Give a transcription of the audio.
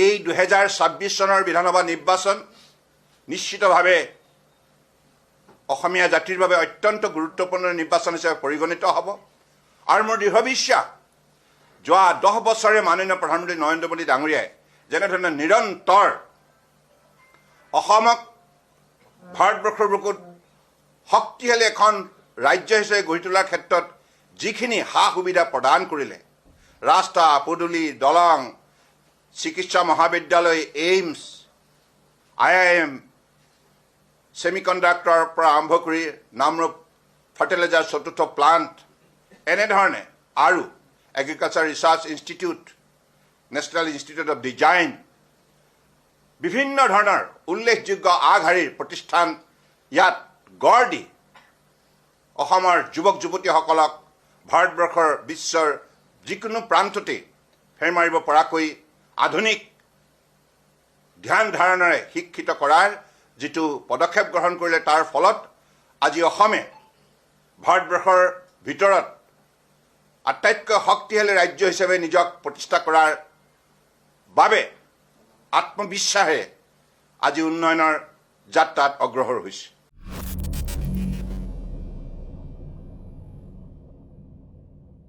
এই 2026 চনৰ বিধানসভা নিৰ্বাচন নিশ্চিতভাৱে অসমীয়া জাতিৰ বাবে অত্যন্ত গুৰুত্বপূৰ্ণ নিৰ্বাচন হিচাপে পৰিগণিত হ'ব আৰু মোৰ দৃঢ় বিশ্বাস যোৱা 10 বছৰে মাননীয় প্ৰধানমন্ত্ৰী নৰেন্দ্ৰ মোদী ডাঙৰীয়াই যেনেধৰণে নিৰন্তৰ অসমক ভাৰতবৰ্ষৰ বুকুত শক্তিশালী এখন ৰাজ্য হিচাপে গঢ়ি তোলাৰ ক্ষেত্ৰত যিখিনি সা সুবিধা প্ৰদান কৰিলে ৰাস্তা পদূলি দলং চিকিৎসা মহাবিদ্যালয় এইমছ IIM ছেমিকণ্ডাক্টৰৰ পৰা আৰম্ভ কৰি নামৰূপ ফাৰ্টিলাইজাৰ চতুৰ্থ প্লাণ্ট এনেধৰণে আৰু agriculture research institute national institute of design বিভিন্ন ধৰণৰ উল্লেখযোগ্য আগশাৰীৰ প্ৰতিষ্ঠান ইয়াত গঢ় দি অসমৰ যুৱক যুৱতীসকলক ভাৰতবৰ্ষৰ বিশ্বৰ যিকোনো প্ৰান্ততে ফেৰ মাৰিব পৰাকৈ আধুনিক ধ্যান ধাৰণাৰে শিক্ষিত কৰাৰ যিটো পদক্ষেপ গ্ৰহণ কৰিলে তাৰ ফলত আজি অসমে ভাৰতবৰ্ষৰ ভিতৰত আটাইতকৈ শক্তিশালী ৰাজ্য হিচাপে নিজক প্ৰতিষ্ঠা কৰাৰ বাবে আত্মবিশ্বাসে আজি উন্নয়নৰ যাত্ৰাত অগ্ৰসৰ হৈছে।